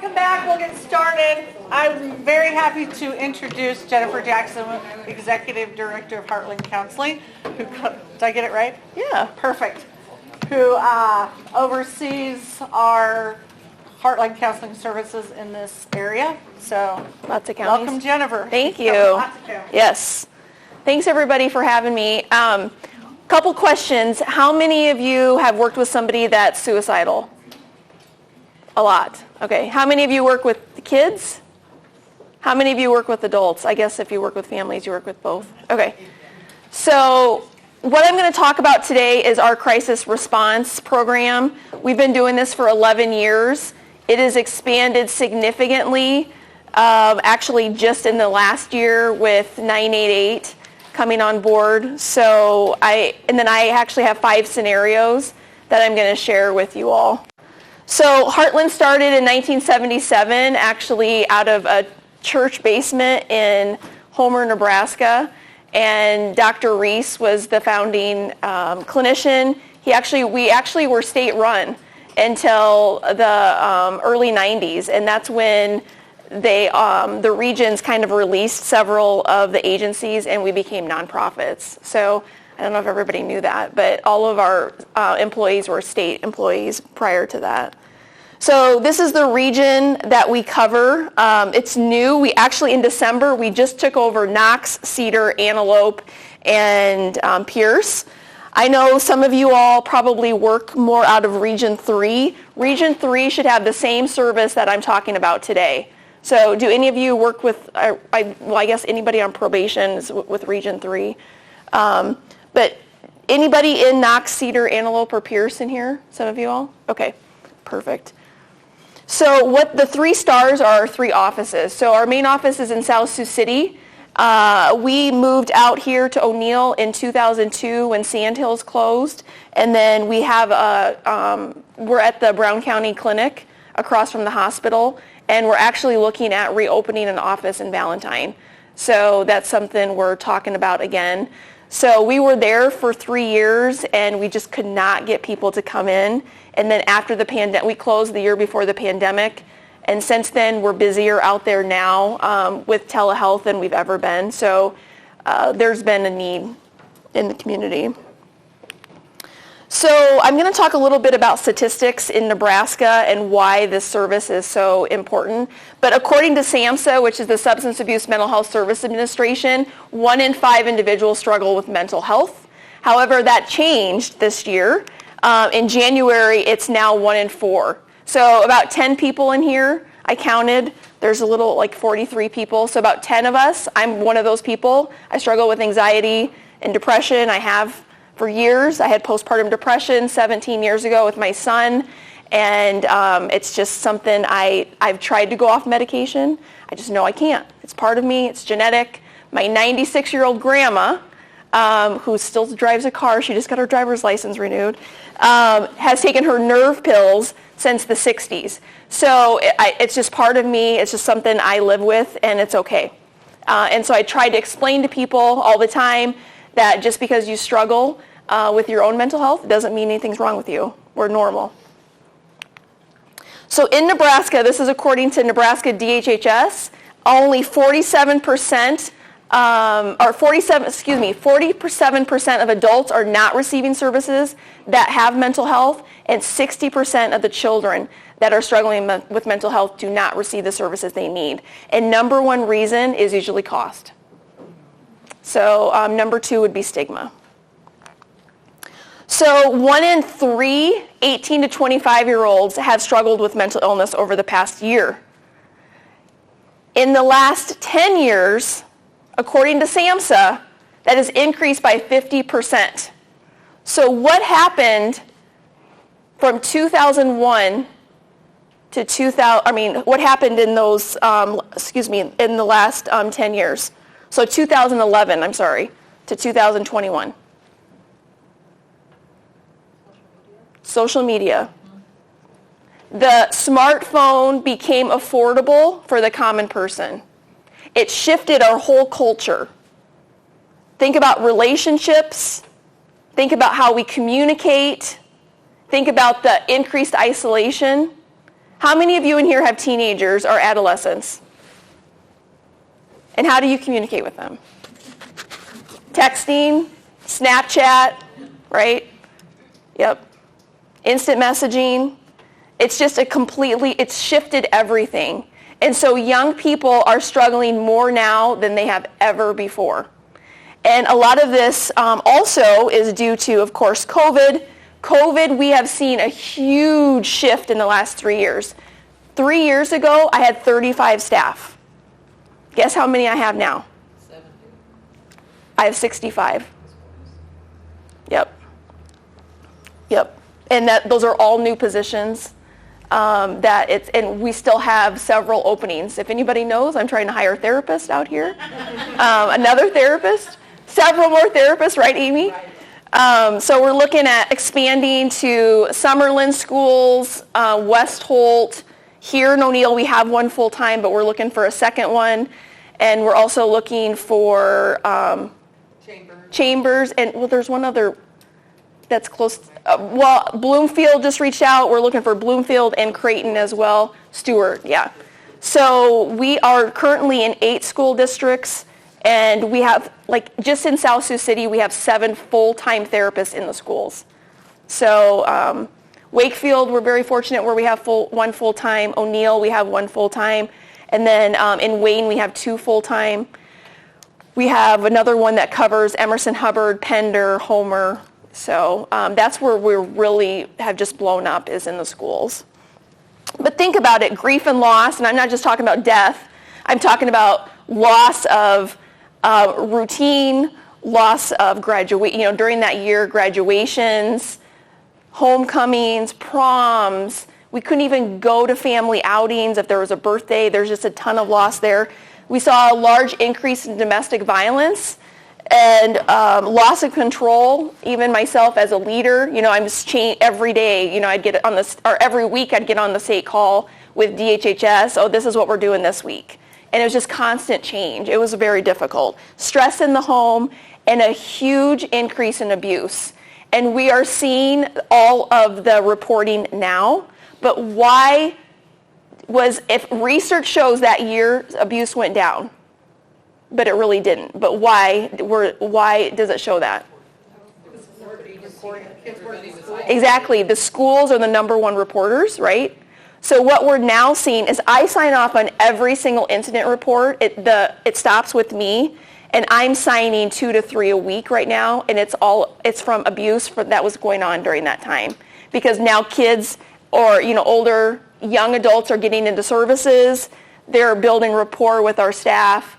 welcome back. We'll get started. I'm very happy to introduce Jennifer Jackson, Executive Director of Heartland Counseling. Did I get it right? Yeah. Perfect. Who oversees our Heartland Counseling services in this area. So, lots of counties. Welcome, Jennifer. Thank you. Lots of counties. Yes. Thanks, everybody, for having me. Couple questions. How many of you have worked with somebody that's suicidal? A lot. Okay. How many of you work with the kids? How many of you work with adults? I guess if you work with families, you work with both. Okay. So what I'm going to talk about today is our crisis response program. We've been doing this for 11 years. It has expanded significantly, actually just in the last year with 988 coming on board. So I actually have 5 scenarios that I'm going to share with you all. So Heartland started in 1977, actually out of a church basement in Homer, Nebraska, and Dr. Reese was the founding clinician. We actually were state-run until the early 90s, and that's when the regions kind of released several of the agencies, and we became nonprofits. So I don't know if everybody knew that, but all of our employees were state employees prior to that. So this is the region that we cover. It's new. We actually, in December, we just took over Knox, Cedar, Antelope, and Pierce. I know some of you all probably work more out of Region 3. Region 3 should have the same service that I'm talking about today. So do any of you work with, I guess anybody on probation is with Region 3. But anybody in Knox, Cedar, Antelope, or Pierce in here? Some of you all? Okay, perfect. So what the 3 stars are 3 offices. So our main office is in South Sioux City. We moved out here to O'Neill in 2002 when Sandhills closed. And then we have we're at the Brown County Clinic across from the hospital. And we're actually looking at reopening an office in Valentine. So that's something we're talking about again. So we were there for 3 years, and we just could not get people to come in. And then after the pandemic, we closed the year before the pandemic. And since then, we're busier out there now with telehealth than we've ever been. So there's been a need in the community. So I'm going to talk a little bit about statistics in Nebraska and why this service is so important. But according to SAMHSA, which is the Substance Abuse Mental Health Service Administration, 1 in 5 individuals struggle with mental health. However, that changed this year. In January, it's now 1 in 4. So about 10 people in here, I counted. There's a little, like 43 people. So about 10 of us, I'm one of those people. I struggle with anxiety and depression. I have for years. I had postpartum depression 17 years ago with my son, and it's just something I've tried to go off medication. I just know I can't. It's part of me. It's genetic. My 96-year-old grandma, who still drives a car, she just got her driver's license renewed, has taken her nerve pills since the 60s. So it's just part of me. It's just something I live with, and it's okay. And so I try to explain to people all the time that just because you struggle with your own mental health doesn't mean anything's wrong with you. We're normal. So in Nebraska, this is according to Nebraska DHHS, only 47% of adults are not receiving services that have mental health, and 60% of the children that are struggling with mental health do not receive the services they need. And number 1 reason is usually cost. So number 2 would be stigma. So 1 in 3 18 to 25-year-olds have struggled with mental illness over the past year. In the last 10 years, according to SAMHSA, that has increased by 50%. So what happened from 2001 to 2000? What happened in those? In the last 10 years? So 2011, to 2021. Social media. The smartphone became affordable for the common person. It shifted our whole culture. Think about relationships. Think about how we communicate. Think about the increased isolation. How many of you in here have teenagers or adolescents? And how do you communicate with them? Texting, Snapchat, right? Yep. Instant messaging. It's just it's shifted everything. And so young people are struggling more now than they have ever before. And a lot of this also is due to, of course, COVID. COVID, we have seen a huge shift in the last 3 years. 3 years ago, I had 35 staff. Guess how many I have now? 70. I have 65. Yep. And those are all new positions. And we still have several openings. If anybody knows, I'm trying to hire a therapist out here. Another therapist, several more therapists, right, Amy? So we're looking at expanding to Summerlin schools, West Holt. Here in O'Neill, we have one full-time, but we're looking for a second one. And we're also looking for Chambers. And, well, there's one other that's close. Bloomfield just reached out. We're looking for Bloomfield and Creighton as well. Stewart, yeah. So we are currently in 8 school districts, and we have, just in South Sioux City, we have 7 full-time therapists in the schools. So Wakefield, we're very fortunate where we have one full-time. O'Neill, we have 1 full-time. And then in Wayne, we have 2 full-time. We have another one that covers Emerson, Hubbard, Pender, Homer. So that's where we really have just blown up, is in the schools. But think about it, grief and loss, and I'm not just talking about death. I'm talking about loss of routine, loss of during that year, graduations, homecomings, proms. We couldn't even go to family outings if there was a birthday. There's just a ton of loss there. We saw a large increase in domestic violence and loss of control. Even myself as a leader, I'm just every day. I'd get on this, or every week I'd get on the state call with DHHS. Oh, this is what we're doing this week, and it was just constant change. It was very difficult. Stress in the home and a huge increase in abuse, and we are seeing all of the reporting now. But if research shows that year abuse went down? But it really didn't. But why does it show that? Exactly. The schools are the number 1 reporters, right? So what we're now seeing is I sign off on every single incident report. It stops with me, and I'm signing 2 to 3 a week right now, and it's from abuse that was going on during that time. Because now kids or older young adults are getting into services, they're building rapport with our staff,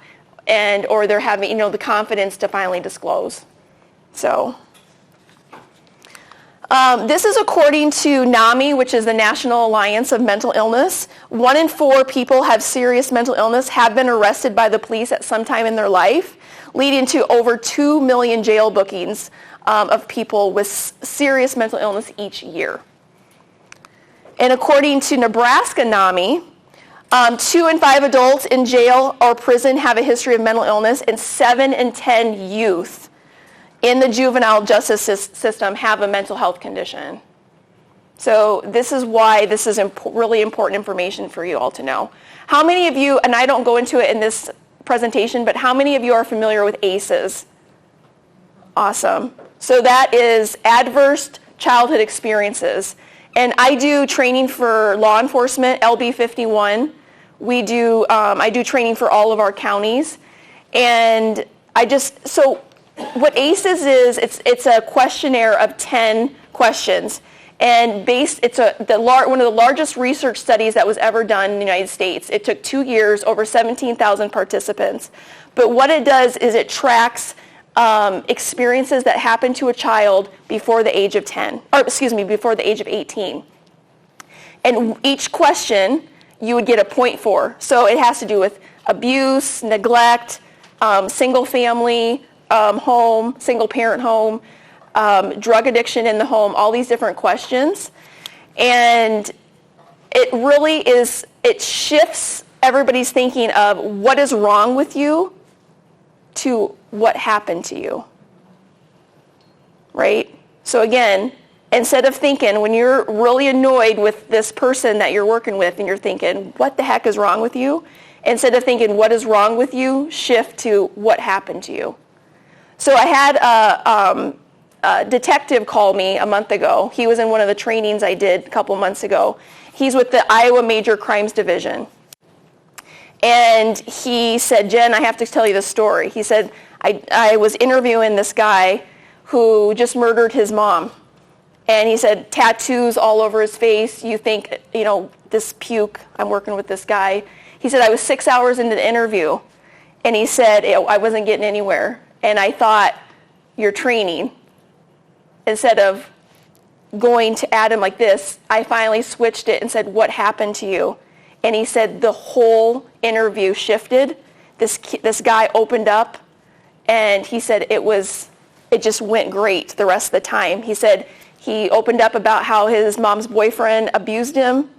or they're having, the confidence to finally disclose. So this is according to NAMI, which is the National Alliance of Mental Illness. 1 in 4 people have serious mental illness, have been arrested by the police at some time in their life, leading to over 2 million jail bookings of people with serious mental illness each year. And according to Nebraska NAMI, 2 in 5 adults in jail or prison have a history of mental illness, and 7 in 10 youth in the juvenile justice system have a mental health condition. So this is why this is really important information for you all to know. How many of you, and I don't go into it in this presentation, but how many of you are familiar with ACEs? Awesome. So that is Adverse Childhood Experiences. And I do training for law enforcement, LB 51. I do training for all of our counties. And so what ACEs is, it's a questionnaire of 10 questions. And it's one of the largest research studies that was ever done in the United States. It took 2 years, over 17,000 participants. But what it does is it tracks experiences that happen to a child before the age of before the age of 18. And each question you would get a point for. So it has to do with abuse, neglect, single family home, single parent home, drug addiction in the home, all these different questions. And it shifts everybody's thinking of what is wrong with you to what happened to you, right? So again, Instead of thinking, when you're really annoyed with this person that you're working with and you're thinking, what the heck is wrong with you? Instead of thinking, what is wrong with you, shift to what happened to you. So I had a detective call me a month ago. He was in one of the trainings I did a couple months ago. He's with the Iowa Major Crimes Division. And he said, Jen, I have to tell you the story. He said, I was interviewing this guy who just murdered his mom. And he said, tattoos all over his face. You think, this puke, I'm working with this guy. He said, I was 6 hours into the interview. And he said, I wasn't getting anywhere. And I thought, you're training. Instead of going to Adam like this, I finally switched it and said, what happened to you? And he said the whole interview shifted. This guy opened up, and he said it just went great the rest of the time. He said he opened up about how his mom's boyfriend abused him.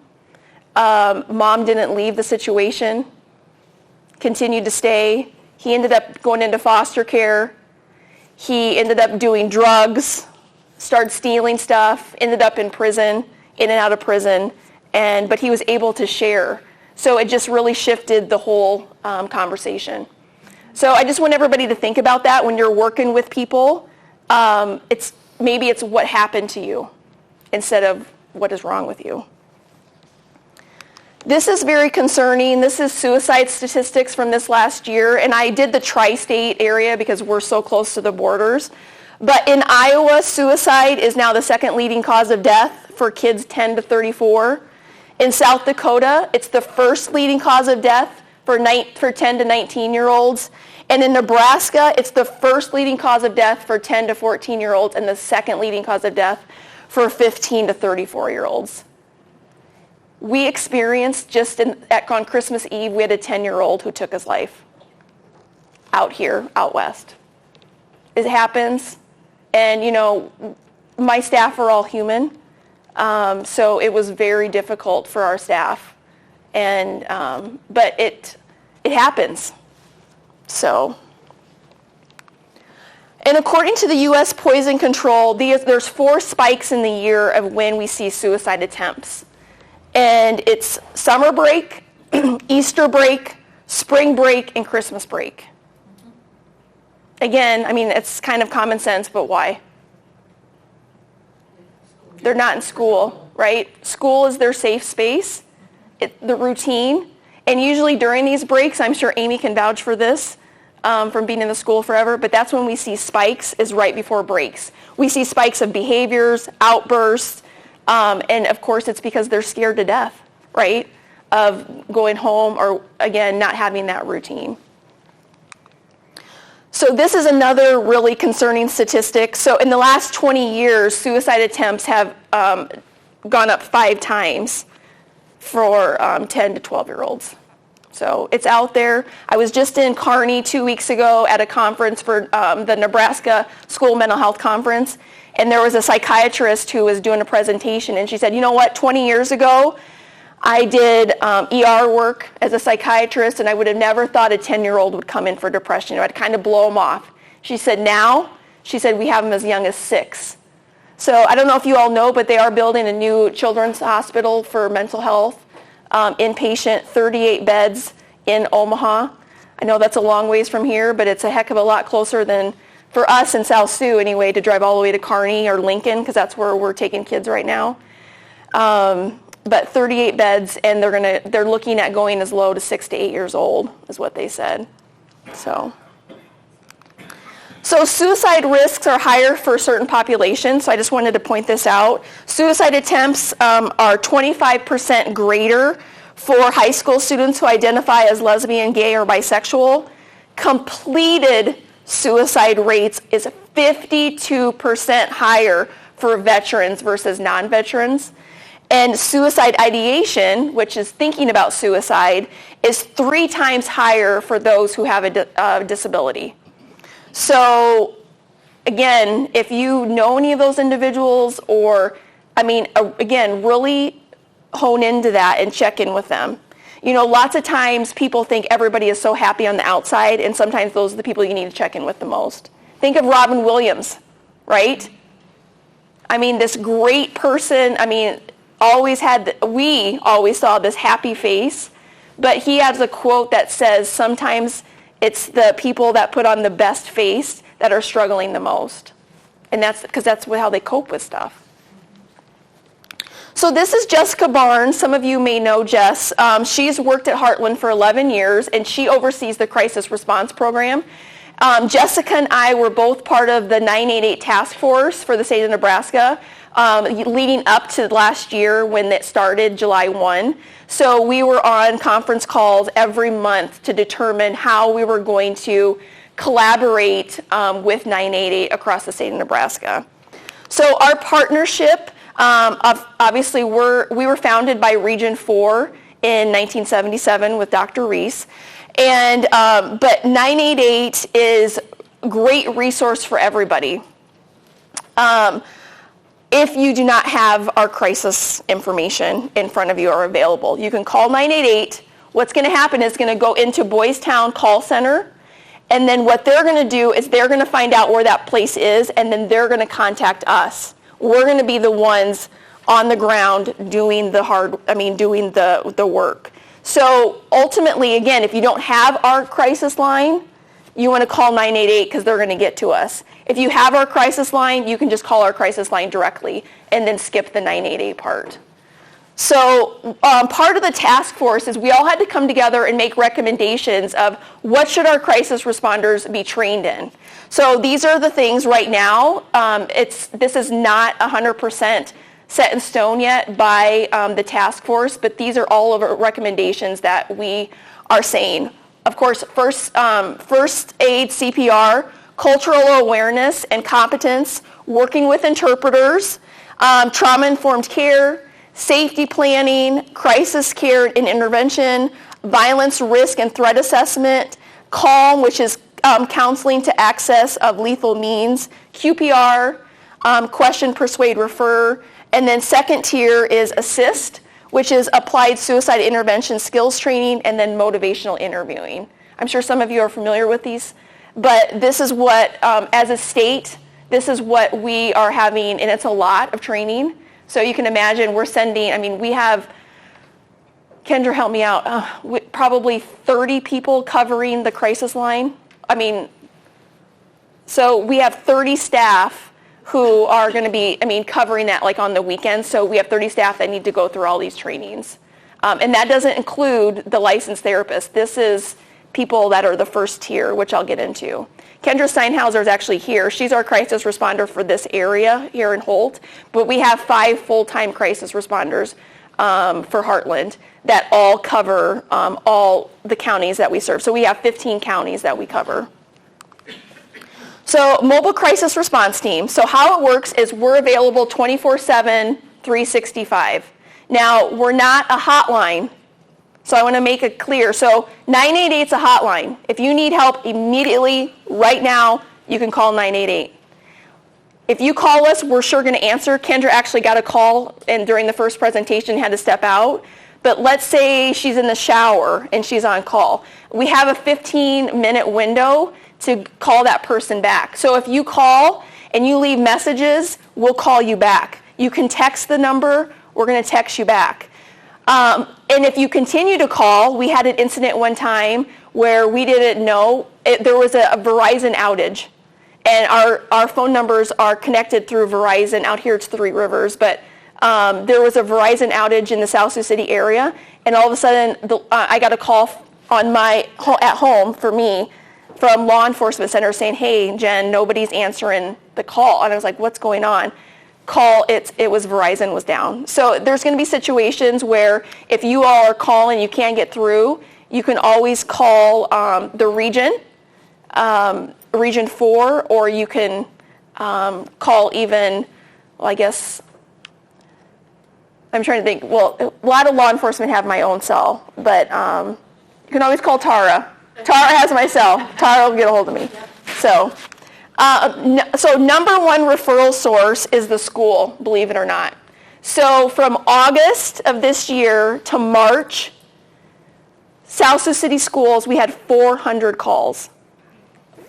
Mom didn't leave the situation, continued to stay. He ended up going into foster care. He ended up doing drugs, started stealing stuff, ended up in prison, in and out of prison, but he was able to share. So it just really shifted the whole conversation. So I just want everybody to think about that when you're working with people. Maybe it's what happened to you instead of what is wrong with you. This is very concerning. This is suicide statistics from this last year, and I did the tri-state area because we're so close to the borders. But in Iowa, suicide is now the second leading cause of death for kids 10 to 34. In South Dakota, it's the first leading cause of death for 10 to 19-year-olds. And in Nebraska, it's the first leading cause of death for 10 to 14-year-olds and the second leading cause of death for 15 to 34-year-olds. We experienced on Christmas Eve, we had a 10-year-old who took his life out here, out west. It happens. And, my staff are all human. So it was very difficult for our staff. But it happens. So, and according to the U.S. Poison Control, there's 4 spikes in the year of when we see suicide attempts. And it's summer break, Easter break, spring break, and Christmas break. Again, it's kind of common sense, but why? They're not in school, right? School is their safe space, the routine. And usually during these breaks, I'm sure Amy can vouch for this from being in the school forever, but that's when we see spikes, is right before breaks. We see spikes of behaviors, outbursts, and of course it's because they're scared to death, right? Of going home or, again, not having that routine. So this is another really concerning statistic. So in the last 20 years, suicide attempts have gone up 5 times for 10 to 12-year-olds. So it's out there. I was just in Kearney 2 weeks ago at a conference for the Nebraska School Mental Health Conference, and there was a psychiatrist who was doing a presentation, and she said, you know what, 20 years ago, I did ER work as a psychiatrist, and I would have never thought a 10-year-old would come in for depression. I'd kind of blow them off. She said, we have them as young as 6. So I don't know if you all know, but they are building a new children's hospital for mental health, inpatient, 38 beds in Omaha. I know that's a long ways from here, but it's a heck of a lot closer than, for us in South Sioux anyway, to drive all the way to Kearney or Lincoln, because that's where we're taking kids right now. But 38 beds, and they're looking at going as low to 6 to 8 years old, is what they said. So suicide risks are higher for certain populations, so I just wanted to point this out. Suicide attempts are 25% greater for high school students who identify as lesbian, gay, or bisexual. Completed suicide rates is 52% higher for veterans versus non-veterans. And suicide ideation, which is thinking about suicide, is 3 times higher for those who have a disability. So, again, if you know any of those individuals, or, again, really hone into that and check in with them. Lots of times people think everybody is so happy on the outside, and sometimes those are the people you need to check in with the most. Think of Robin Williams, right? I mean, this great person, I mean, we always saw this happy face, but he has a quote that says sometimes it's the people that put on the best face that are struggling the most. And that's because that's how they cope with stuff. So this is Jessica Barnes. Some of you may know Jess. She's worked at Heartland for 11 years, and she oversees the crisis response program. Jessica and I were both part of the 988 task force for the state of Nebraska, leading up to last year when it started, July 1. So we were on conference calls every month to determine how we were going to collaborate with 988 across the state of Nebraska. So our partnership, obviously we were founded by Region 4 in 1977 with Dr. Reese. And but 988 is a great resource for everybody. If you do not have our crisis information in front of you or available, you can call 988. What's going to happen is going to go into Boys Town Call Center, and then what they're going to do is they're going to find out where that place is, and then they're going to contact us. We're going to be the ones on the ground doing the work. So ultimately, again, if you don't have our crisis line, you want to call 988 because they're going to get to us. If you have our crisis line, you can just call our crisis line directly and then skip the 988 part. So part of the task force is we all had to come together and make recommendations of what should our crisis responders be trained in. So these are the things right now. This is not 100% set in stone yet by the task force, but these are all of our recommendations that we are saying. Of course, first aid, CPR, cultural awareness and competence, working with interpreters, trauma-informed care, safety planning, crisis care and intervention, violence risk and threat assessment, CALM, which is counseling to access of lethal means, QPR, question, persuade, refer, and then second tier is ASSIST, which is applied suicide intervention skills training, and then motivational interviewing. I'm sure some of you are familiar with these, but this is what, as a state, this is what we are having, and it's a lot of training. So you can imagine we're sending, we have, Kendra, help me out, probably 30 people covering the crisis line. So we have 30 staff who are going to be, covering that like on the weekends. So we have 30 staff that need to go through all these trainings. And that doesn't include the licensed therapists. This is people that are the first tier, which I'll get into. Kendra Steinhauser is actually here. She's our crisis responder for this area here in Holt. But we have 5 full-time crisis responders for Heartland that all cover all the counties that we serve. So we have 15 counties that we cover. So mobile crisis response team. So how it works is we're available 24/7, 365. Now, we're not a hotline, so I want to make it clear. So 988 is a hotline. If you need help immediately, right now, you can call 988. If you call us, we're sure going to answer. Kendra actually got a call, and during the first presentation had to step out. But let's say she's in the shower and she's on call. We have a 15-minute window to call that person back. So if you call and you leave messages, we'll call you back. You can text the number, we're going to text you back. And if you continue to call, we had an incident one time where we didn't know, there was a Verizon outage. And our phone numbers are connected through Verizon. Out here it's Three Rivers, but there was a Verizon outage in the South Sioux City area, and all of a sudden I got a call at home for me from law enforcement center saying, "Hey, Jen, nobody's answering the call." And I was like, "What's going on?" It was Verizon was down. So there's going to be situations where if you all are calling, you can't get through, you can always call the region, Region 4, or you can call even, I'm trying to think, a lot of law enforcement have my own cell, but you can always call Tara. Tara has my cell. Tara will get a hold of me. So number one referral source is the school, believe it or not. So from August of this year to March, South Sioux City schools, we had 400 calls.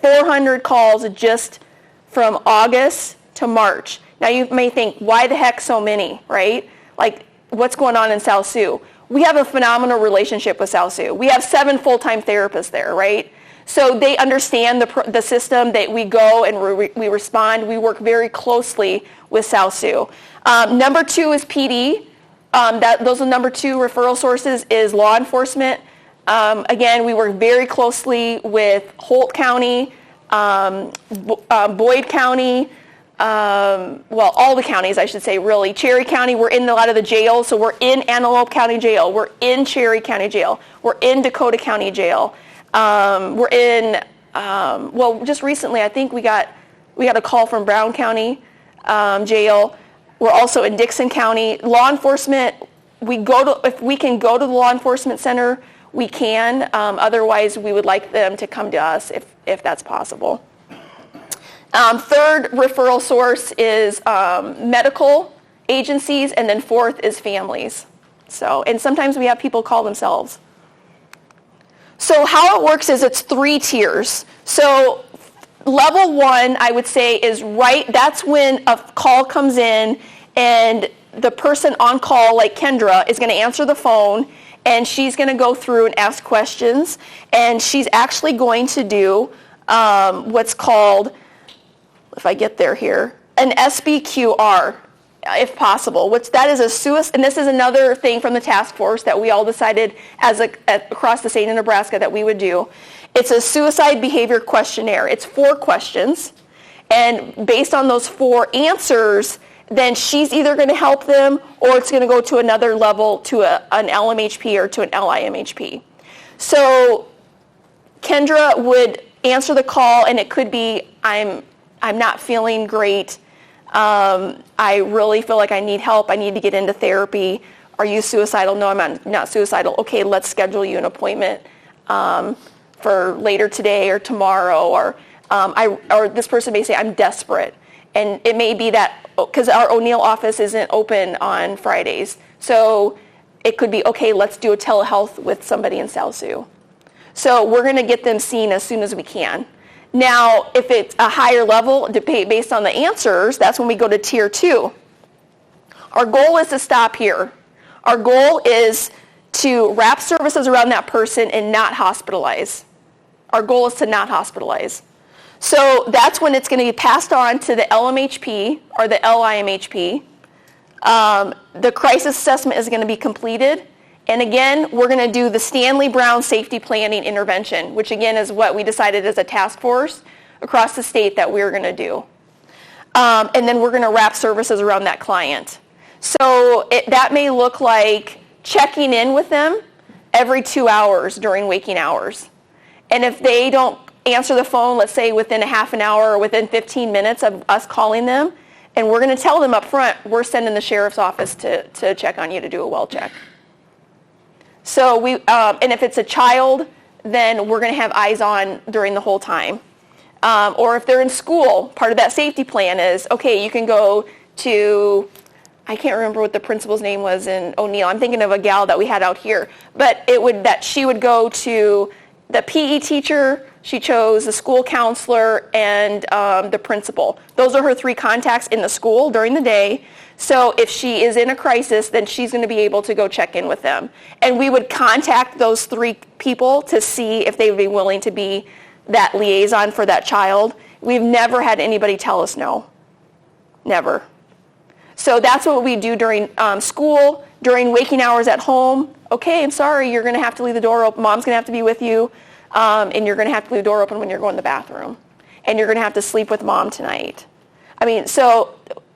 400 calls just from August to March. Now you may think, why the heck so many, right? Like, what's going on in South Sioux? We have a phenomenal relationship with South Sioux. We have 7 full-time therapists there, right? So they understand the system, that we go and we respond. We work very closely with South Sioux. Number 2 is PD. Those are number 2 referral sources is law enforcement. Again, we work very closely with Holt County, Boyd County, well, all the counties, I should say, really. Cherry County, we're in a lot of the jails, so we're in Antelope County Jail. We're in Cherry County Jail. We're in Dakota County Jail. We're in, well, just recently, I think we got a call from Brown County Jail. We're also in Dixon County. Law enforcement, if we can go to the law enforcement center, we can. Otherwise, we would like them to come to us if that's possible. Third referral source is medical agencies, and then 4th is families. So, and sometimes we have people call themselves. So how it works is it's 3 tiers. So level 1, I would say, is that's when a call comes in and the person on call, like Kendra, is going to answer the phone, and she's going to go through and ask questions, and she's actually going to do what's called, if I get there here, an SBQR, if possible, which that is a suicide, and this is another thing from the task force that we all decided across the state of Nebraska that we would do. It's a suicide behavior questionnaire. It's 4 questions, and based on those 4 answers, then she's either going to help them or it's going to go to another level to an LMHP or to an LIMHP. So Kendra would answer the call, and it could be, I'm not feeling great. I really feel like I need help. I need to get into therapy. Are you suicidal? No, I'm not suicidal. Okay, let's schedule you an appointment for later today or tomorrow. Or this person may say, I'm desperate. And it may be that, because our O'Neill office isn't open on Fridays. So it could be, okay, let's do a telehealth with somebody in South Sioux. So we're going to get them seen as soon as we can. Now, if it's a higher level, based on the answers, that's when we go to tier 2. Our goal is to stop here. Our goal is to wrap services around that person and not hospitalize. Our goal is to not hospitalize. So that's when it's going to be passed on to the LMHP or the LIMHP. The crisis assessment is going to be completed. And again, we're going to do the Stanley Brown Safety Planning Intervention, which again is what we decided as a task force across the state that we're going to do. And then we're going to wrap services around that client. So that may look like checking in with them every 2 hours during waking hours. And if they don't answer the phone, let's say within a half an hour or within 15 minutes of us calling them, and we're going to tell them up front, we're sending the sheriff's office to check on you to do a well check. So and if it's a child, then we're going to have eyes on during the whole time. Or if they're in school, part of that safety plan is, okay, you can go to, I can't remember what the principal's name was in O'Neill. I'm thinking of a gal that we had out here. But she would go to the PE teacher, she chose the school counselor, and the principal. Those are her 3 contacts in the school during the day. So if she is in a crisis, then she's going to be able to go check in with them. And we would contact those 3 people to see if they would be willing to be that liaison for that child. We've never had anybody tell us no. Never. So that's what we do during school, during waking hours at home. Okay, I'm sorry, you're going to have to leave the door open. Mom's going to have to be with you, and you're going to have to leave the door open when you're going to the bathroom. And you're going to have to sleep with mom tonight. I mean, so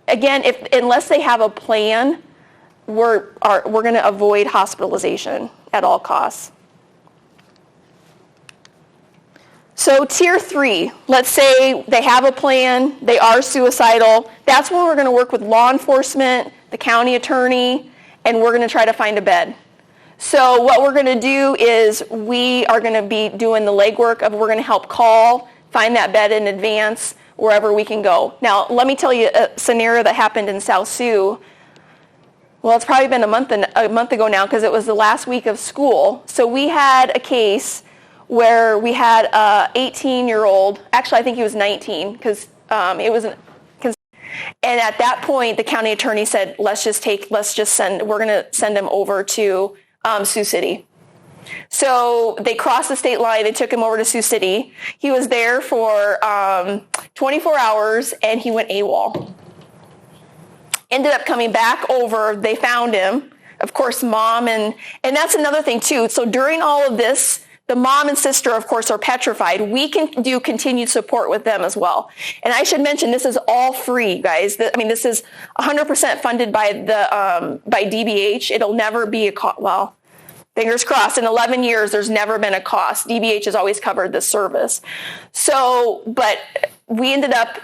again, unless they have a plan, we're going to avoid hospitalization at all costs. So tier 3, let's say they have a plan, they are suicidal. That's when we're going to work with law enforcement, the county attorney, and we're going to try to find a bed. So what we're going to do is we are going to be doing the legwork of we're going to help call, find that bed in advance, wherever we can go. Now, let me tell you a scenario that happened in South Sioux. Well, it's probably been a month ago now because it was the last week of school. So we had a case where we had a 18-year-old, actually I think he was 19 because And at that point, the county attorney said, we're going to send him over to Sioux City. So they crossed the state line. They took him over to Sioux City. He was there for 24 hours, and he went AWOL. Ended up coming back over. They found him. Of course, mom and that's another thing, too. So during all of this, the mom and sister, of course, are petrified. We can do continued support with them as well. And I should mention, this is all free, guys. This is 100% funded by by DBH. It'll never be a cost. Well, fingers crossed. In 11 years, there's never been a cost. DBH has always covered this service. So, but they ended up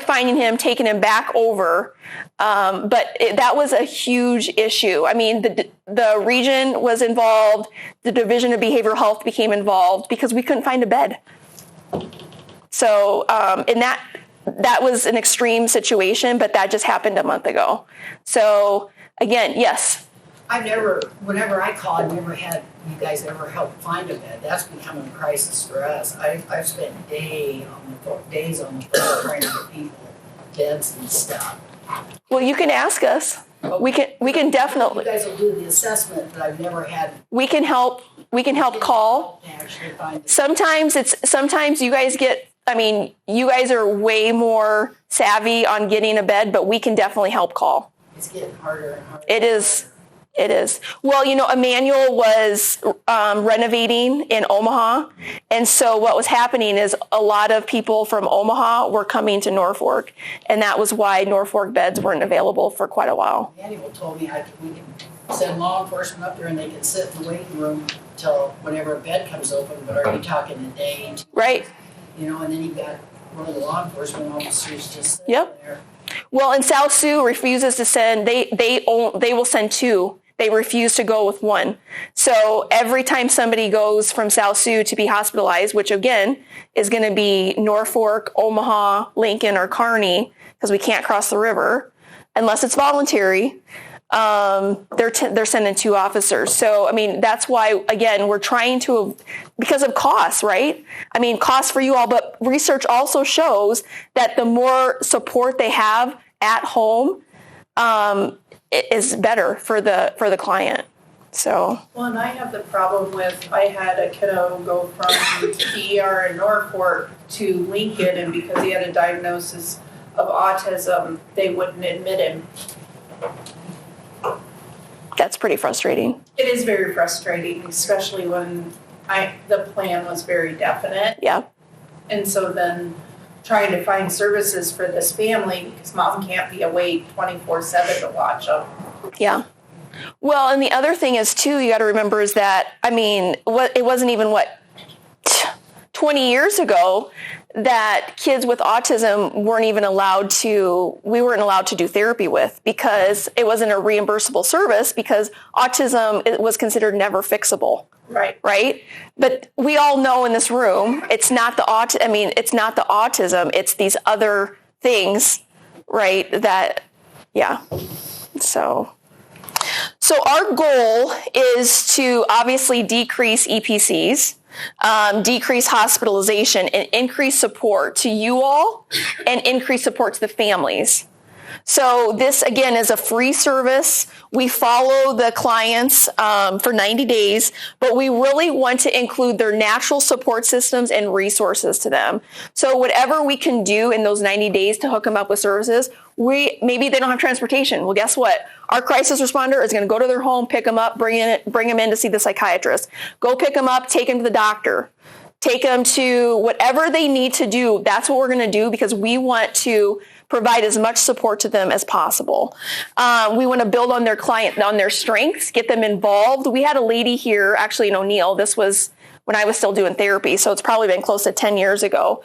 finding him, taking him back over. That was a huge issue. I mean, the region was involved. The Division of Behavioral Health became involved because we couldn't find a bed. So, and that was an extreme situation, but that just happened a month ago. So, again, yes. Whenever I call, I've never had you guys ever help find a bed. That's becoming a crisis for us. I've spent days on the phone trying to get people beds and stuff. Well, you can ask us. We can definitely. You guys will do the assessment, but I've never had. We can help call. Sometimes you guys get. I mean, you guys are way more savvy on getting a bed, but we can definitely help call. It's getting harder and harder. It is. Well, Emmanuel was renovating in Omaha. And so what was happening is a lot of people from Omaha were coming to Norfolk. And that was why Norfolk beds weren't available for quite a while. Emmanuel told me we can send law enforcement up there and they can sit in the waiting room until whenever a bed comes open. But are you talking a day? Right. And then you got one of the law enforcement officers just sitting there. Well, and South Sioux refuses to send. They will send two. They refuse to go with one. So every time somebody goes from South Sioux to be hospitalized, which again is going to be Norfolk, Omaha, Lincoln, or Kearney, because we can't cross the river unless it's voluntary, they're sending two officers. So, that's why, again, we're trying to, because of costs, right? Costs for you all, but research also shows that the more support they have at home, it is better for the client. So. Well, and I have the problem with, I had a kiddo go from the ER in Norfolk to Lincoln, and because he had a diagnosis of autism, they wouldn't admit him. That's pretty frustrating. It is very frustrating, especially when the plan was very definite. Yeah. And so then trying to find services for this family, because mom can't be awake 24/7 to watch them. Yeah. Well, and the other thing is, too, you got to remember is that, it wasn't even 20 years ago that kids with autism we weren't allowed to do therapy with because it wasn't a reimbursable service because autism was considered never fixable. Right. But we all know in this room, it's not the autism, it's these other things, right? So our goal is to obviously decrease EPCs, decrease hospitalization, and increase support to you all and increase support to the families. So this, again, is a free service. We follow the clients for 90 days, but we really want to include their natural support systems and resources to them. So whatever we can do in those 90 days to hook them up with services, maybe they don't have transportation. Well, guess what? Our crisis responder is going to go to their home, pick them up, bring them in to see the psychiatrist. Go pick them up, take them to the doctor. Take them to whatever they need to do. That's what we're going to do because we want to provide as much support to them as possible. We want to build on their strengths, get them involved. We had a lady here, actually in O'Neill. This was when I was still doing therapy, so it's probably been close to 10 years ago.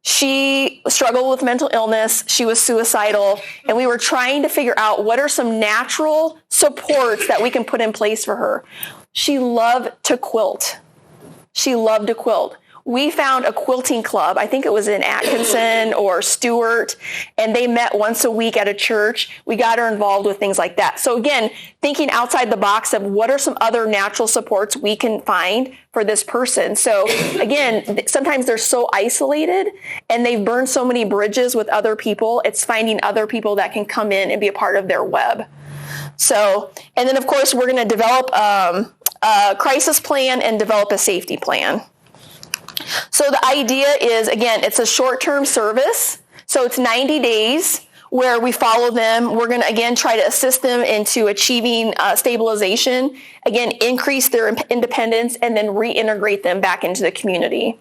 She struggled with mental illness. She was suicidal, and we were trying to figure out what are some natural supports that we can put in place for her. She loved to quilt. we found a quilting club. I think it was in Atkinson or Stewart, and they met once a week at a church. We got her involved with things like that. So again, thinking outside the box of what are some other natural supports we can find for this person. So again, sometimes they're so isolated and they've burned so many bridges with other people. It's finding other people that can come in and be a part of their web. So, and then of course, we're going to develop a crisis plan and develop a safety plan. So the idea is, again, it's a short-term service. So it's 90 days where we follow them. We're going to, again, try to assist them into achieving stabilization, again, increase their independence, and then reintegrate them back into the community.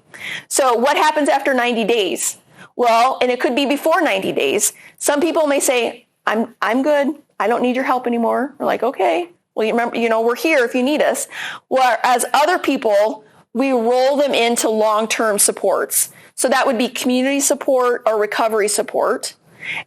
So what happens after 90 days? Well, and it could be before 90 days. Some people may say, I'm good. I don't need your help anymore. We're like, okay, well, you remember, we're here if you need us. Whereas other people, we roll them into long-term supports. So that would be community support or recovery support.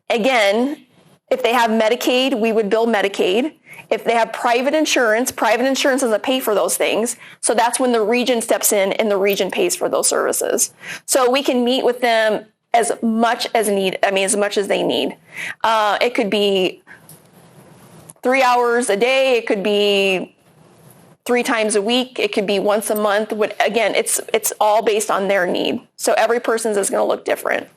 Again, if they have Medicaid, we would bill Medicaid. If they have private insurance doesn't pay for those things. So that's when the region steps in and the region pays for those services. So we can meet with them as much as they need. It could be 3 hours a day. It could be 3 times a week. It could be once a month. Again, it's all based on their need. So every person's is going to look different.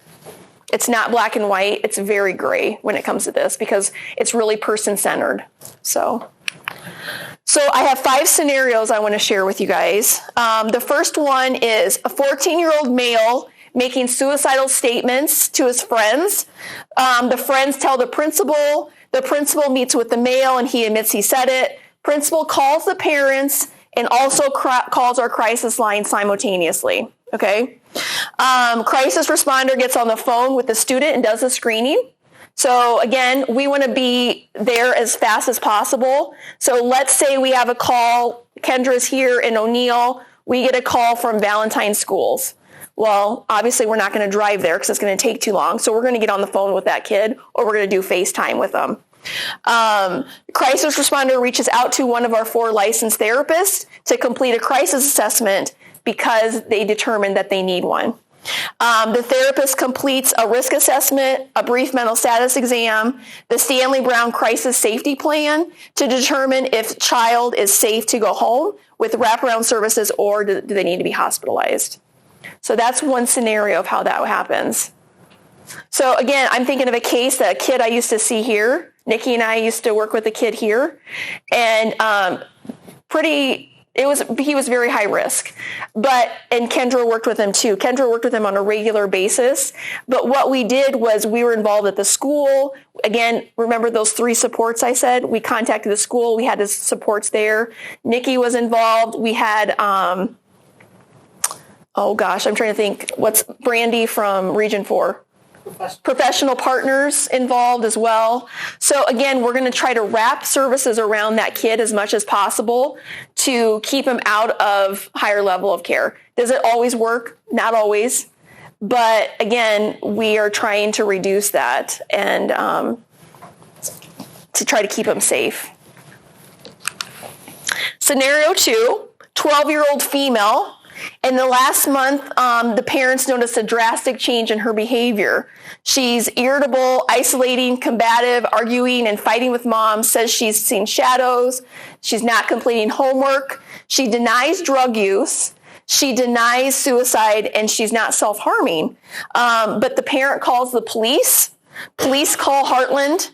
It's not black and white. It's very gray when it comes to this because it's really person-centered. So I have 5 scenarios I want to share with you guys. The first one is a 14-year-old male making suicidal statements to his friends. The friends tell the principal. The principal meets with the male and he admits he said it. Principal calls the parents and also calls our crisis line simultaneously. Okay. Crisis responder gets on the phone with the student and does the screening. So again, we want to be there as fast as possible. So let's say we have a call. Kendra's here in O'Neill. We get a call from Valentine Schools. Well, obviously we're not going to drive there because it's going to take too long. So we're going to get on the phone with that kid or we're going to do FaceTime with them. Crisis responder reaches out to one of our 4 licensed therapists to complete a crisis assessment because they determined that they need one. The therapist completes a risk assessment, a brief mental status exam, the Stanley Brown crisis safety plan to determine if child is safe to go home with wraparound services or do they need to be hospitalized. So that's one scenario of how that happens. So again, I'm thinking of a case that a kid I used to see here. Nikki and I used to work with a kid here, and he was very high risk. And Kendra worked with him too. Kendra worked with him on a regular basis. But what we did was we were involved at the school. Again, remember those 3 supports I said? We contacted the school. We had the supports there. Nikki was involved. We had, I'm trying to think. What's Brandy from Region 4? Professional partners involved as well. So again, we're going to try to wrap services around that kid as much as possible to keep him out of higher level of care. Does it always work? Not always. But again, we are trying to reduce that and to try to keep him safe. Scenario 2, 12-year-old female. In the last month, the parents noticed a drastic change in her behavior. She's irritable, isolating, combative, arguing, and fighting with mom, says she's seen shadows. She's not completing homework. She denies drug use. She denies suicide, and she's not self-harming. But the parent calls the police. Police call Heartland.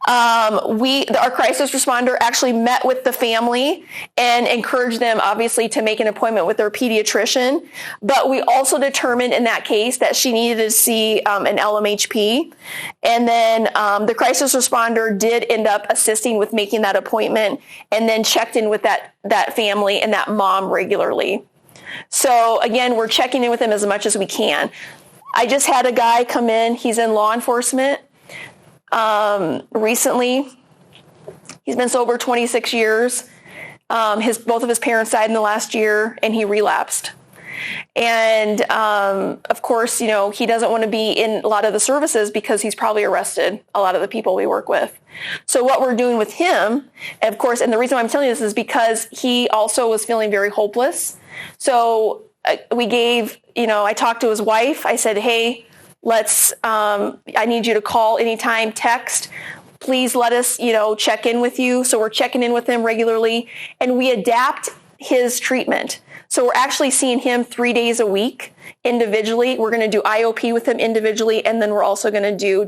Our crisis responder actually met with the family and encouraged them, obviously, to make an appointment with their pediatrician. But we also determined in that case that she needed to see an LMHP. And then the crisis responder did end up assisting with making that appointment and then checked in with that family and that mom regularly. So again, we're checking in with them as much as we can. I just had a guy come in. He's in law enforcement. Recently, he's been sober 26 years. Both of his parents died in the last year, and he relapsed. And of course, he doesn't want to be in a lot of the services because he's probably arrested a lot of the people we work with. So what we're doing with him, of course, and the reason why I'm telling you this is because he also was feeling very hopeless. So we gave I talked to his wife. I said, hey, I need you to call anytime, text. Please let us, check in with you. So we're checking in with him regularly, and we adapt his treatment. So we're actually seeing him 3 days a week individually. We're going to do IOP with him individually, and then we're also going to do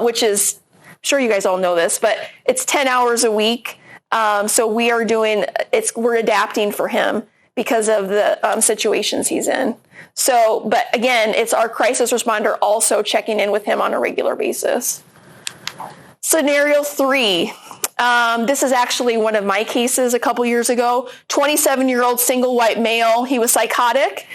which is, I'm sure you guys all know this, but it's 10 hours a week. So we're adapting for him because of the situations he's in. So, but again, it's our crisis responder also checking in with him on a regular basis. Scenario 3. This is actually one of my cases a couple years ago. 27-year-old single white male. He was psychotic.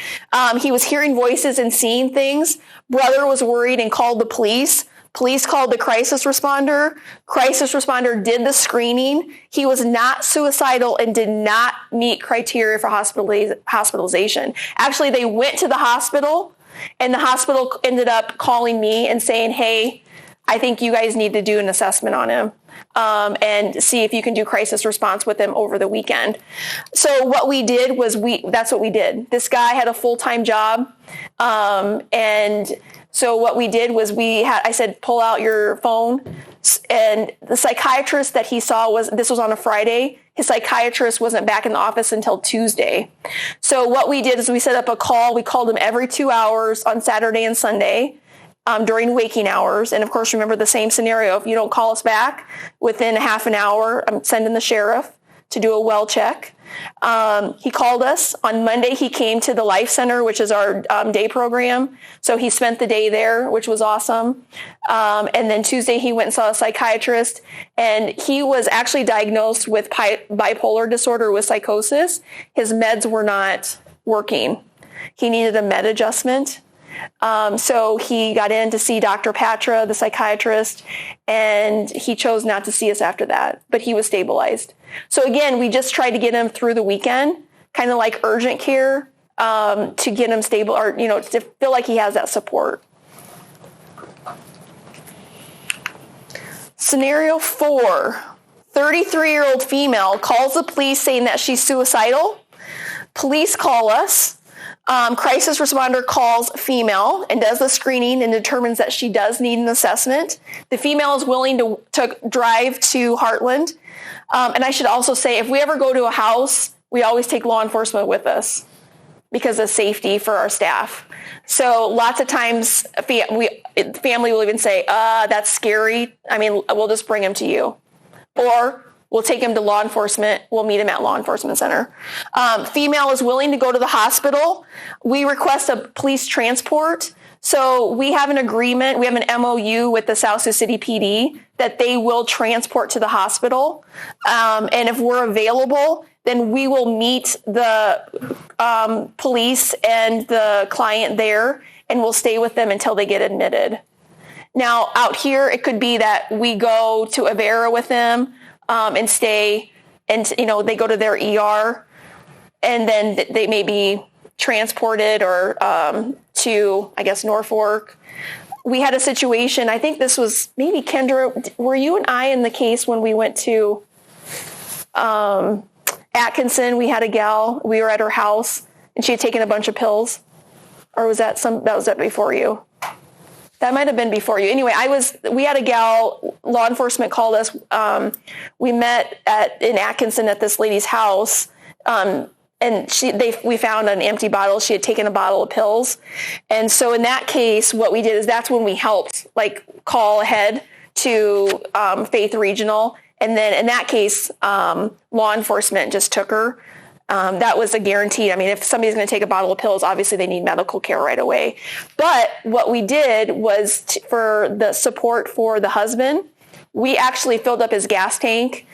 He was hearing voices and seeing things. Brother was worried and called the police. Police called the crisis responder. Crisis responder did the screening. He was not suicidal and did not meet criteria for hospitalization. Actually, they went to the hospital, and the hospital ended up calling me and saying, hey, I think you guys need to do an assessment on him and see if you can do crisis response with him over the weekend. So what we did was that's what we did. This guy had a full-time job, and so what we did was I said, pull out your phone, and the psychiatrist that he saw this was on a Friday. His psychiatrist wasn't back in the office until Tuesday. So what we did is we set up a call. We called him every 2 hours on Saturday and Sunday. During waking hours. And of course, remember the same scenario. If you don't call us back within a half an hour, I'm sending the sheriff to do a well check. He called us. On Monday, he came to the Life Center, which is our day program. So he spent the day there, which was awesome. And then Tuesday, he went and saw a psychiatrist. And he was actually diagnosed with bipolar disorder with psychosis. His meds were not working. He needed a med adjustment. So he got in to see Dr. Patra, the psychiatrist, and he chose not to see us after that, but he was stabilized. So again, we just tried to get him through the weekend, kind of like urgent care, to get him stable or, to feel like he has that support. Scenario 4, 33-year-old female calls the police saying that she's suicidal. Police call us. Crisis responder calls female and does the screening and determines that she does need an assessment. The female is willing to drive to Heartland. And I should also say, if we ever go to a house, we always take law enforcement with us because of safety for our staff. So lots of times, family will even say, that's scary. I mean, we'll just bring him to you. Or we'll take him to law enforcement. We'll meet him at law enforcement center. Female is willing to go to the hospital. We request a police transport. So we have an agreement. We have an MOU with the South Sioux City PD that they will transport to the hospital. And if we're available, then we will meet the police and the client there, and we'll stay with them until they get admitted. Now, out here, it could be that we go to Avera with them, and stay, and they go to their ER, and then they may be transported or to, I guess, Norfolk. We had a situation, I think this was maybe Kendra, were you and I in the case when we went to Atkinson? We had a gal, we were at her house, and she had taken a bunch of pills, or was that before you? That might have been before you. Anyway, we had a gal, law enforcement called us. We met in Atkinson at this lady's house, and we found an empty bottle. She had taken a bottle of pills. And so in that case, what we did is that's when we helped, call ahead to Faith Regional. And then in that case, law enforcement just took her. That was a guarantee. I mean, if somebody's going to take a bottle of pills, obviously they need medical care right away. But what we did was for the support for the husband, we actually filled up his gas tank.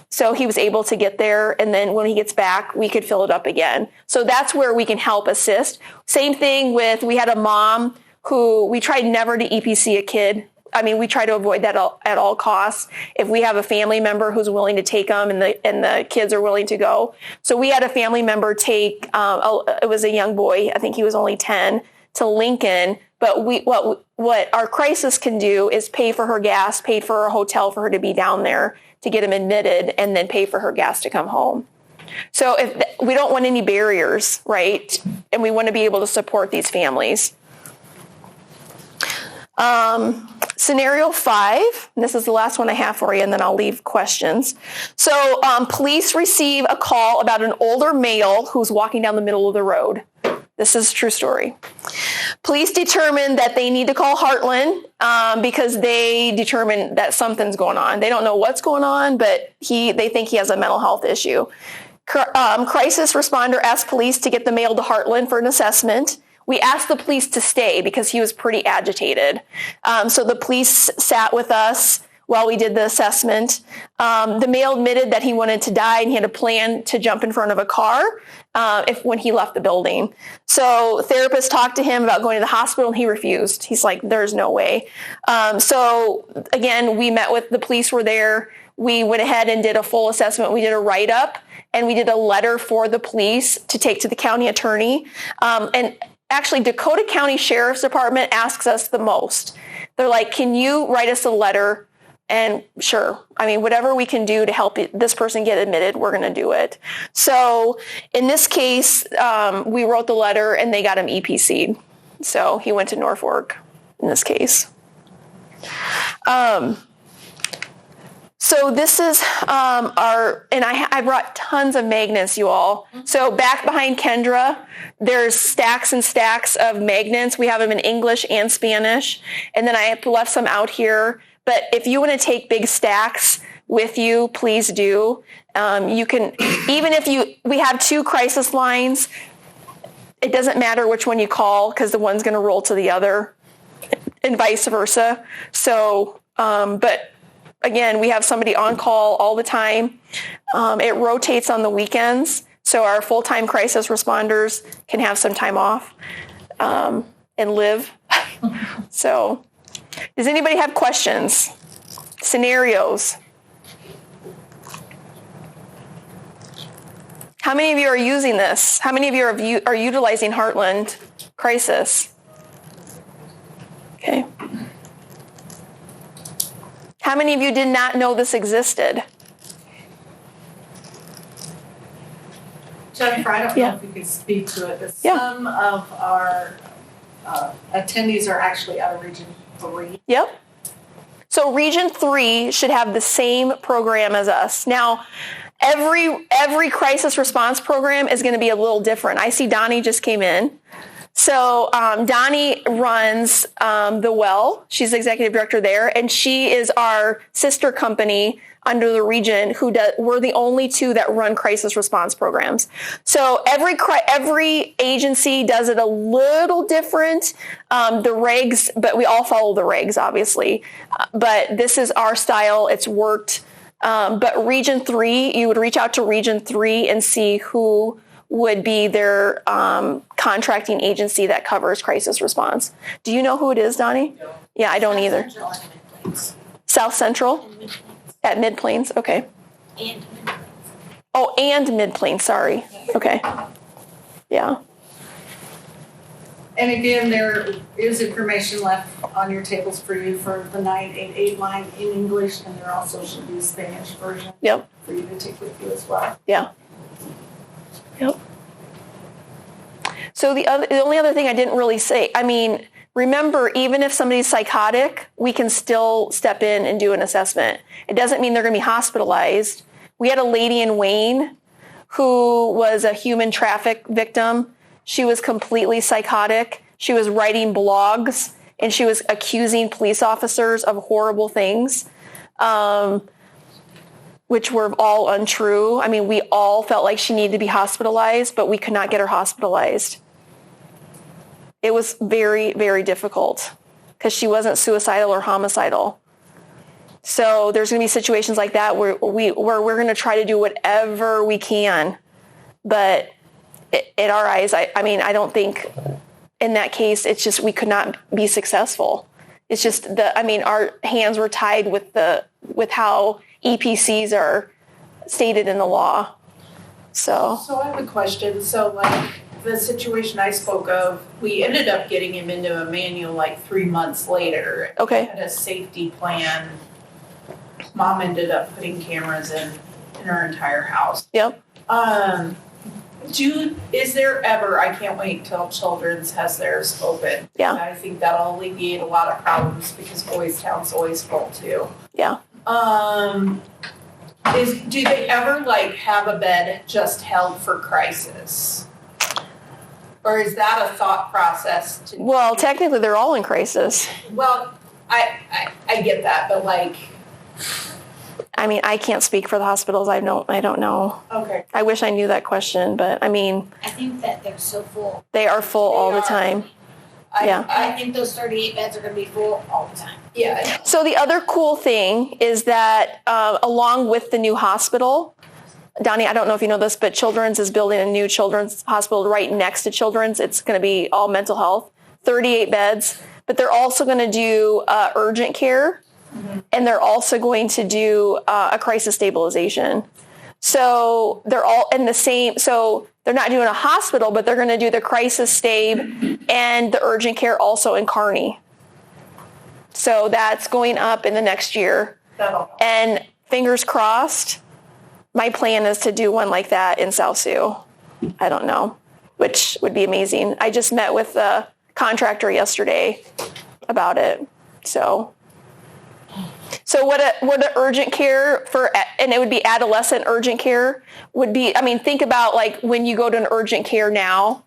So he was able to get there. And then when he gets back, we could fill it up again. So that's where we can help assist. Same thing we had a mom who we tried never to EPC a kid. I mean, we try to avoid that at all costs. If we have a family member who's willing to take them and the kids are willing to go. So we had a family member take, it was a young boy, I think he was only 10, to Lincoln. But what our crisis can do is pay for her gas, pay for her hotel for her to be down there, to get him admitted, and then pay for her gas to come home. So we don't want any barriers, right? And we want to be able to support these families. Scenario 5, and this is the last one I have for you, and then I'll leave questions. So police receive a call about an older male who's walking down the middle of the road. This is a true story. Police determine that they need to call Heartland because they determine that something's going on. They don't know what's going on, but they think he has a mental health issue. Crisis responder asked police to get the male to Heartland for an assessment. We asked the police to stay because he was pretty agitated. So the police sat with us while we did the assessment. The male admitted that he wanted to die and he had a plan to jump in front of a car when he left the building. So therapists talked to him about going to the hospital and he refused. He's like, there's no way. So again, we met with the police were there. We went ahead and did a full assessment. We did a write-up and we did a letter for the police to take to the county attorney. And actually, Dakota County Sheriff's Department asks us the most. They're like, can you write us a letter? And sure, I mean, whatever we can do to help this person get admitted, we're going to do it. So in this case, we wrote the letter and they got him EPC'd. So he went to Norfolk in this case. So this is and I brought tons of magnets, you all. So back behind Kendra, there's stacks and stacks of magnets. We have them in English and Spanish. And then I have left some out here. But if you want to take big stacks with you, please do. You can, even if we have 2 crisis lines, it doesn't matter which one you call because the one's going to roll to the other and vice versa. So, but again, we have somebody on call all the time. It rotates on the weekends. So our full-time crisis responders can have some time off and live. So does anybody have questions? Scenarios? How many of you are using this? How many of you are utilizing Heartland Crisis? Okay. How many of you did not know this existed? Jennifer, I don't know if you could speak to it, but some of our attendees are actually out of Region 3. Yep. So Region 3 should have the same program as us. Now, every crisis response program is going to be a little different. I see Donnie just came in. So Donnie runs The Well. She's the executive director there, and she is our sister company under the region we're the only 2 that run crisis response programs. So every agency does it a little different, the regs, but we all follow the regs, obviously. But this is our style. It's worked. But Region 3, you would reach out to Region 3 and see who would be their contracting agency that covers crisis response. Do you know who it is, Donnie? No. Yeah, I don't either. South Central? At Mid-Plains, okay. And Mid-Plains. Oh, and Mid-Plains, sorry. Okay. Yeah. And again, there is information left on your tables for you for the 988 line in English, and there also should be a Spanish version Yep. for you to take with you as well. Yeah. Yep. So the only other thing I didn't really say, I mean, remember, even if somebody's psychotic, we can still step in and do an assessment. It doesn't mean they're going to be hospitalized. We had a lady in Wayne who was a human traffic victim. She was completely psychotic. She was writing blogs, and she was accusing police officers of horrible things, which were all untrue. I mean, we all felt like she needed to be hospitalized, but we could not get her hospitalized. It was very, very difficult because she wasn't suicidal or homicidal. So there's going to be situations like that where we're going to try to do whatever we can. But in our eyes, I mean, I don't think in that case, it's just we could not be successful. It's just our hands were tied with how EPCs are stated in the law. So I have a question. So like the situation I spoke of, we ended up getting him into a manual like 3 months later. Okay. We had a safety plan. Mom ended up putting cameras in her entire house. Yep. Is there ever, I can't wait till Children's has theirs open. Yeah. I think that'll alleviate a lot of problems because Boys Town's always full too. Yeah. Do they ever like have a bed just held for crisis? Or is that a thought process to? Well, technically they're all in crisis. Well, I get that, but like. I mean, I can't speak for the hospitals. I don't know. Okay. I wish I knew that question, but I mean, I think that they're so full. they are full all the are. time. Yeah. I think those 38 beds are going to be full all the time. Yeah. I know. So the other cool thing is that along with the new hospital, Donnie, I don't know if you know this, but Children's is building a new children's hospital right next to Children's. It's going to be all mental health, 38 beds, but they're also going to do urgent care, and they're also going to do a crisis stabilization. So they're all in the same, so they're not doing a hospital, but they're going to do the crisis stab and the urgent care also in Kearney. So that's going up in the next year. That'll help. And fingers crossed, my plan is to do one like that in South Sioux. I don't know, which would be amazing. I just met with the contractor yesterday about it. So what an urgent care for, and it would be adolescent urgent care would be, I mean, think about like when you go to an urgent care now,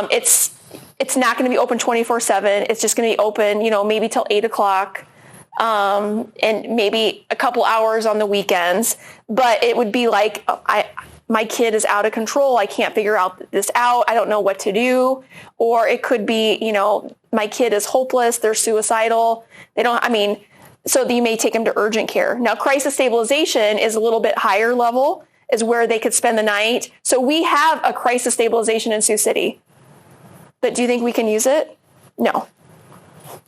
it's not going to be open 24/7. It's just going to be open, maybe till 8:00, and maybe a couple hours on the weekends. But it would be like, my kid is out of control. I can't figure this out. I don't know what to do. Or it could be, my kid is hopeless. They're suicidal. So you may take them to urgent care. Now, crisis stabilization is a little bit higher level, is where they could spend the night. So we have a crisis stabilization in Sioux City. But do you think we can use it? No.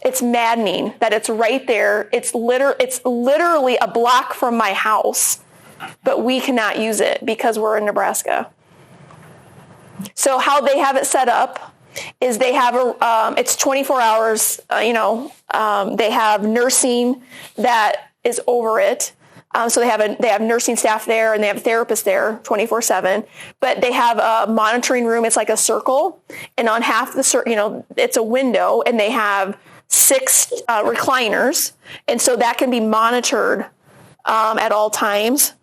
It's maddening that it's right there. It's literally a block from my house, but we cannot use it because we're in Nebraska. So how they have it set up is they have it's 24 hours, they have nursing that is over it. So they have nursing staff there and they have therapists there 24/7, but they have a monitoring room. It's like a circle, and on half the it's a window, and they have 6 recliners, and so that can be monitored at all times.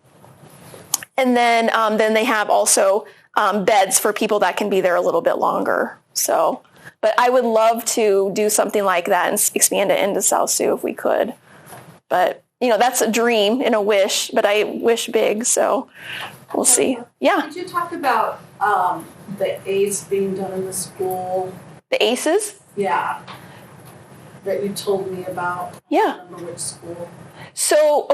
And then they have also beds for people that can be there a little bit longer. So, but I would love to do something like that and expand it into South Sioux if we could. But that's a dream and a wish, but I wish big, so we'll see. Yeah. Did you talk about the A's being done in the school? The ACEs? Yeah. That you told me about. Yeah. I don't remember which school. So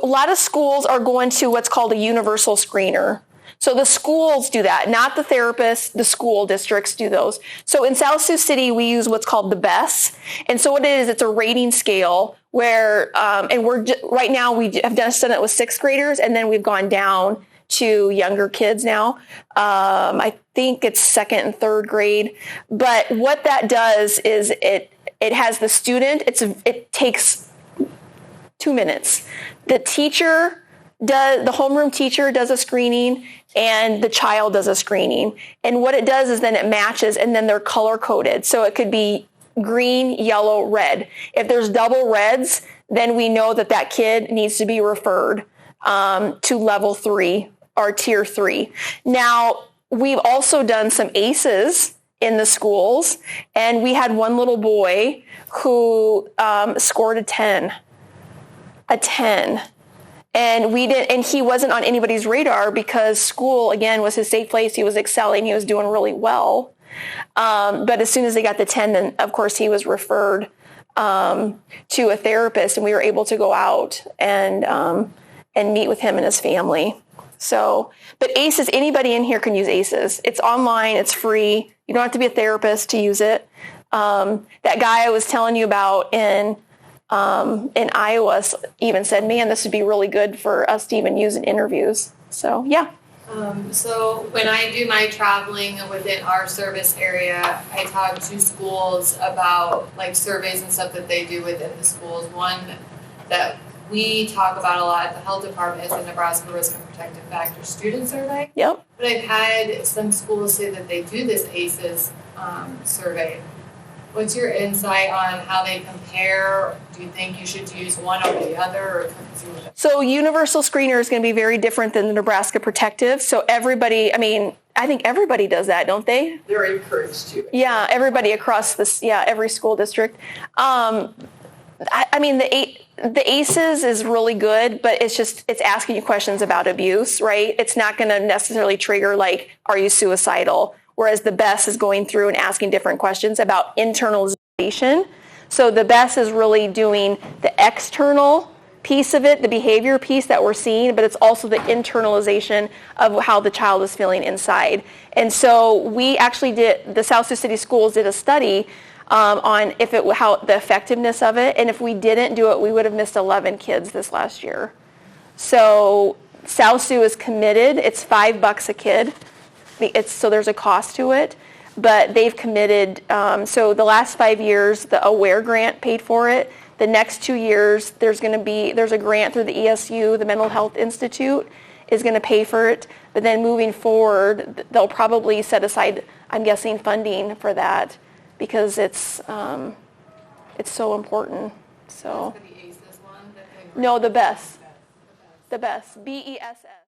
a lot of schools are going to what's called a universal screener. So the schools do that, not the therapists, the school districts do those. So in South Sioux City, we use what's called the BESS. And so what it is, it's a rating scale where, right now we have done it with 6th graders, and then we've gone down to younger kids now. I think it's 2nd and 3rd grade. But what that does is it has the student, it takes 2 minutes. The homeroom teacher does a screening, and the child does a screening. And what it does is then it matches, and then they're color coded. So it could be green, yellow, red. If there's double reds, then we know that kid needs to be referred to level 3 or tier 3. Now, we've also done some ACEs in the schools, and we had one little boy who scored a 10. And he wasn't on anybody's radar because school, again, was his safe place. He was excelling. He was doing really well. But as soon as they got the 10, then of course he was referred to a therapist, and we were able to go out and meet with him and his family. So, but ACEs, anybody in here can use ACEs. It's online. It's free. You don't have to be a therapist to use it. That guy I was telling you about in Iowa even said, man, this would be really good for us to even use in interviews. So, yeah. So when I do my traveling within our service area, I talk to schools about like surveys and stuff that they do within the schools. One that we talk about a lot at the health department is the Nebraska Risk and Protective Factors Student Survey. Yep. But I've had some schools say that they do this ACEs survey. What's your insight on how they compare? Do you think you should use one over the other, or So universal screener is going to be very different than the Nebraska Protective. So everybody, I mean, I think everybody does that, don't they? They're encouraged to. Yeah, everybody across this, yeah, every school district. I mean, the ACEs is really good, but it's asking you questions about abuse, right? It's not going to necessarily trigger like, are you suicidal? Whereas the BESS is going through and asking different questions about internalization. So the BESS is really doing the external piece of it, the behavior piece that we're seeing, but it's also the internalization of how the child is feeling inside. And so we actually the South Sioux City Schools did a study on how the effectiveness of it, and if we didn't do it, we would have missed 11 kids this last year. So South Sioux is committed. It's $5 a kid. So there's a cost to it, but they've committed. So the last 5 years, the AWARE grant paid for it. The next 2 years, there's a grant through the ESU, the Mental Health Institute, is going to pay for it. But then moving forward, they'll probably set aside, I'm guessing, funding for that because it's so important. So for the ACEs one? no, the BESS, BESS.